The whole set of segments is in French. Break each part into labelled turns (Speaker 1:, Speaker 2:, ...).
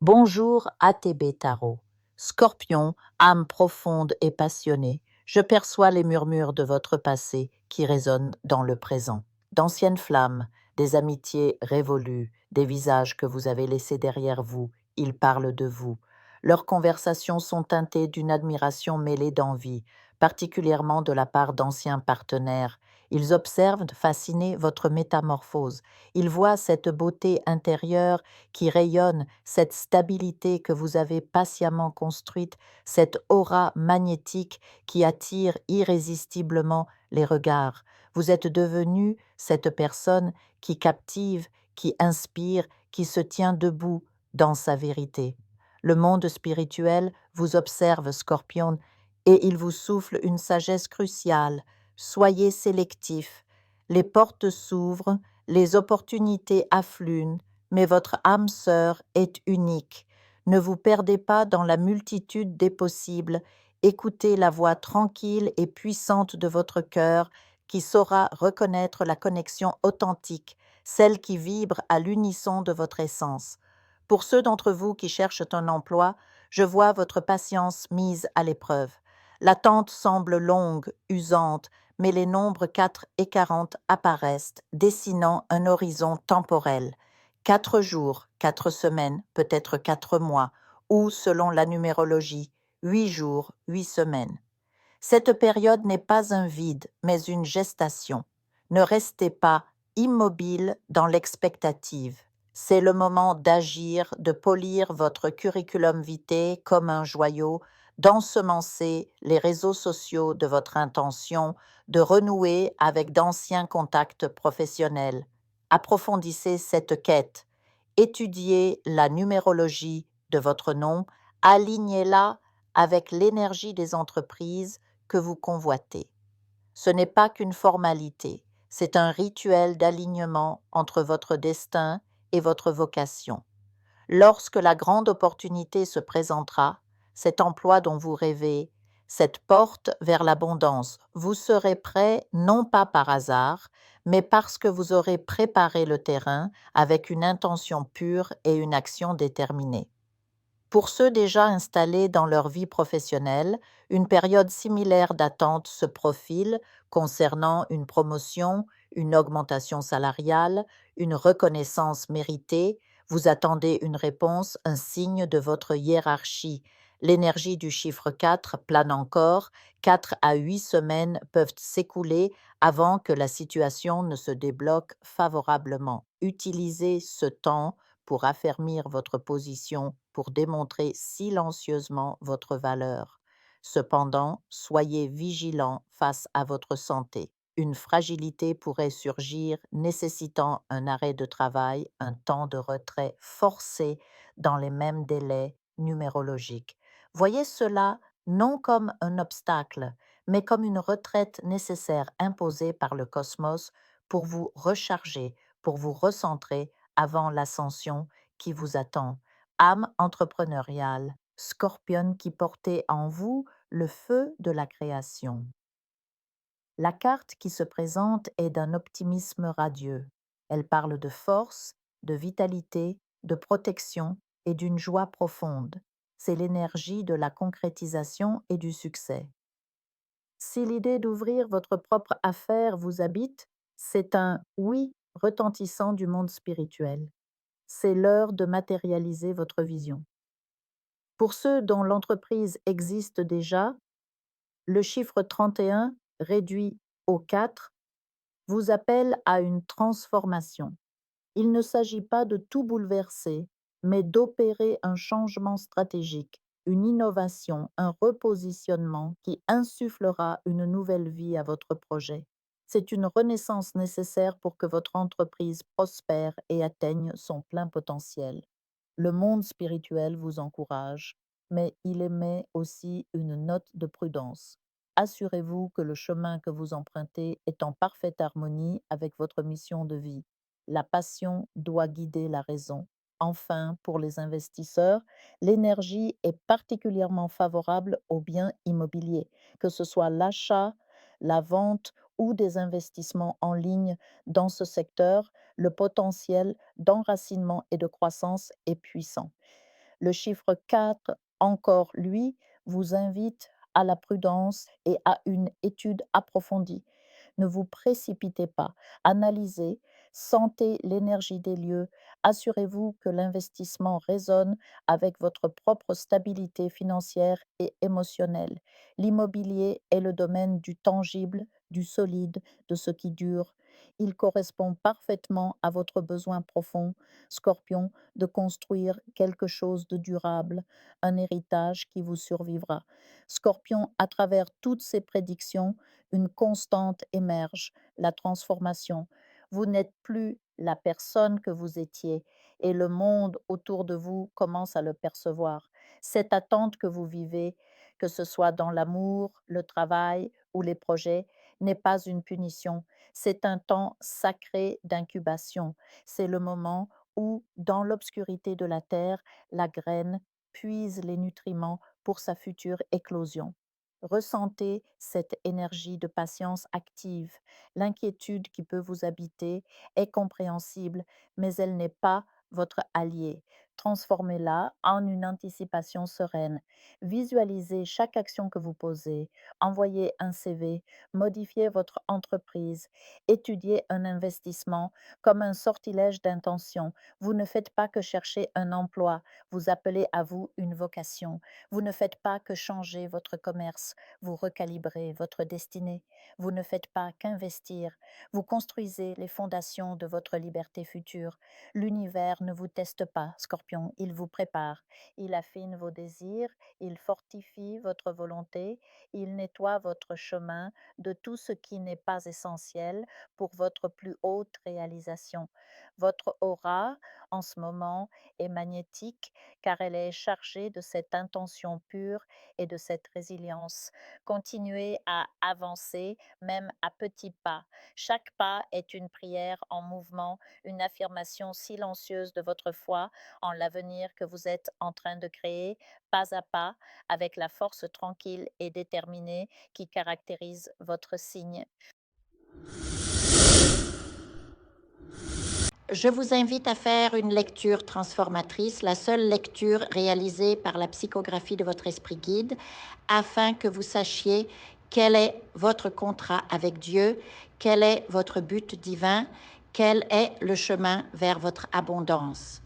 Speaker 1: Bonjour ATB Tarot. Scorpion, âme profonde et passionnée, je perçois les murmures de votre passé qui résonnent dans le présent. D'anciennes flammes, des amitiés révolues, des visages que vous avez laissés derrière vous, ils parlent de vous. Leurs conversations sont teintées d'une admiration mêlée d'envie, particulièrement de la part d'anciens partenaires. Ils observent, fascinés, votre métamorphose. Ils voient cette beauté intérieure qui rayonne, cette stabilité que vous avez patiemment construite, cette aura magnétique qui attire irrésistiblement les regards. Vous êtes devenu cette personne qui captive, qui inspire, qui se tient debout dans sa vérité. Le monde spirituel vous observe, Scorpion, et il vous souffle une sagesse cruciale. Soyez sélectif. Les portes s'ouvrent, les opportunités affluent, mais votre âme sœur est unique. Ne vous perdez pas dans la multitude des possibles. Écoutez la voix tranquille et puissante de votre cœur qui saura reconnaître la connexion authentique, celle qui vibre à l'unisson de votre essence. Pour ceux d'entre vous qui cherchent un emploi, je vois votre patience mise à l'épreuve. L'attente semble longue, usante, mais les nombres 4 et 40 apparaissent, dessinant un horizon temporel. 4 jours, 4 semaines, peut-être 4 mois, ou, selon la numérologie, 8 jours, 8 semaines. Cette période n'est pas un vide, mais une gestation. Ne restez pas immobile dans l'expectative. C'est le moment d'agir, de polir votre curriculum vitae comme un joyau, d'ensemencer les réseaux sociaux de votre intention, de renouer avec d'anciens contacts professionnels. Approfondissez cette quête. Étudiez la numérologie de votre nom, alignez-la avec l'énergie des entreprises que vous convoitez. Ce n'est pas qu'une formalité, c'est un rituel d'alignement entre votre destin et votre vocation. Lorsque la grande opportunité se présentera, cet emploi dont vous rêvez, cette porte vers l'abondance, vous serez prêt non pas par hasard, mais parce que vous aurez préparé le terrain avec une intention pure et une action déterminée. Pour ceux déjà installés dans leur vie professionnelle, une période similaire d'attente se profile concernant une promotion, une augmentation salariale, une reconnaissance méritée. Vous attendez une réponse, un signe de votre hiérarchie. L'énergie du chiffre 4 plane encore. 4 à 8 semaines peuvent s'écouler avant que la situation ne se débloque favorablement. Utilisez ce temps pour affermir votre position, pour démontrer silencieusement votre valeur. Cependant, soyez vigilant face à votre santé. Une fragilité pourrait surgir nécessitant un arrêt de travail, un temps de retrait forcé dans les mêmes délais numérologiques. Voyez cela non comme un obstacle, mais comme une retraite nécessaire imposée par le cosmos pour vous recharger, pour vous recentrer avant l'ascension qui vous attend. Âme entrepreneuriale, Scorpion qui portait en vous le feu de la création. La carte qui se présente est d'un optimisme radieux. Elle parle de force, de vitalité, de protection et d'une joie profonde. C'est l'énergie de la concrétisation et du succès. Si l'idée d'ouvrir votre propre affaire vous habite, c'est un oui retentissant du monde spirituel. C'est l'heure de matérialiser votre vision. Pour ceux dont l'entreprise existe déjà, le chiffre 31, réduit au 4, vous appelle à une transformation. Il ne s'agit pas de tout bouleverser, mais d'opérer un changement stratégique, une innovation, un repositionnement qui insufflera une nouvelle vie à votre projet. C'est une renaissance nécessaire pour que votre entreprise prospère et atteigne son plein potentiel. Le monde spirituel vous encourage, mais il émet aussi une note de prudence. Assurez-vous que le chemin que vous empruntez est en parfaite harmonie avec votre mission de vie. La passion doit guider la raison. Enfin, pour les investisseurs, l'énergie est particulièrement favorable aux biens immobiliers, que ce soit l'achat, la vente ou des investissements en ligne dans ce secteur. Le potentiel d'enracinement et de croissance est puissant. Le chiffre 4, encore lui, vous invite à la prudence et à une étude approfondie. Ne vous précipitez pas, analysez, sentez l'énergie des lieux, assurez-vous que l'investissement résonne avec votre propre stabilité financière et émotionnelle. L'immobilier est le domaine du tangible, du solide, de ce qui dure. Il correspond parfaitement à votre besoin profond, Scorpion, de construire quelque chose de durable, un héritage qui vous survivra. Scorpion, à travers toutes ces prédictions, une constante émerge, la transformation. Vous n'êtes plus la personne que vous étiez et le monde autour de vous commence à le percevoir. Cette attente que vous vivez, que ce soit dans l'amour, le travail ou les projets, n'est pas une punition. C'est un temps sacré d'incubation. C'est le moment où, dans l'obscurité de la terre, la graine puise les nutriments pour sa future éclosion. Ressentez cette énergie de patience active. L'inquiétude qui peut vous habiter est compréhensible, mais elle n'est pas votre allié. Transformez-la en une anticipation sereine. Visualisez chaque action que vous posez. Envoyez un CV, modifiez votre entreprise, étudiez un investissement comme un sortilège d'intention. Vous ne faites pas que chercher un emploi, vous appelez à vous une vocation. Vous ne faites pas que changer votre commerce, vous recalibrez votre destinée. Vous ne faites pas qu'investir, vous construisez les fondations de votre liberté future. L'univers ne vous teste pas, Scorpion, il vous prépare. Il affine vos désirs, il fortifie votre volonté, il nettoie votre chemin de tout ce qui n'est pas essentiel pour votre plus haute réalisation. Votre aura, en ce moment, est magnétique car elle est chargée de cette intention pure et de cette résilience. Continuez à avancer, même à petits pas. Chaque pas est une prière en mouvement, une affirmation silencieuse de votre foi en l'avenir que vous êtes en train de créer, pas à pas, avec la force tranquille et déterminée qui caractérise votre signe. Je vous invite à faire une lecture transformatrice, la seule lecture réalisée par la psychographie de votre esprit guide, afin que vous sachiez quel est votre contrat avec Dieu, quel est votre but divin, quel est le chemin vers votre abondance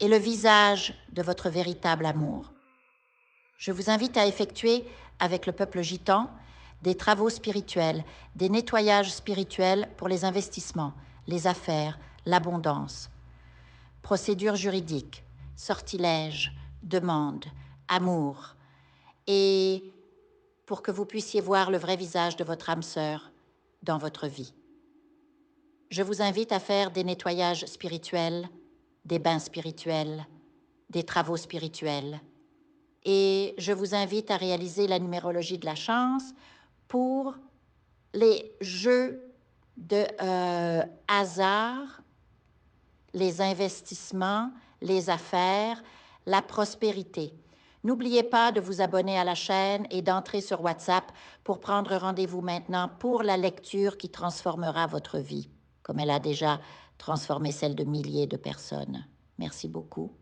Speaker 1: et le visage de votre véritable amour. Je vous invite à effectuer avec le peuple gitan des travaux spirituels, des nettoyages spirituels pour les investissements, les affaires, l'abondance. Procédure juridique, sortilège, demande, amour. Et pour que vous puissiez voir le vrai visage de votre âme sœur dans votre vie. Je vous invite à faire des nettoyages spirituels, des bains spirituels, des travaux spirituels. Et je vous invite à réaliser la numérologie de la chance pour les jeux de hasard, les investissements, les affaires, la prospérité. N'oubliez pas de vous abonner à la chaîne et d'entrer sur WhatsApp pour prendre rendez-vous maintenant pour la lecture qui transformera votre vie, comme elle a déjà transformé celle de milliers de personnes. Merci beaucoup.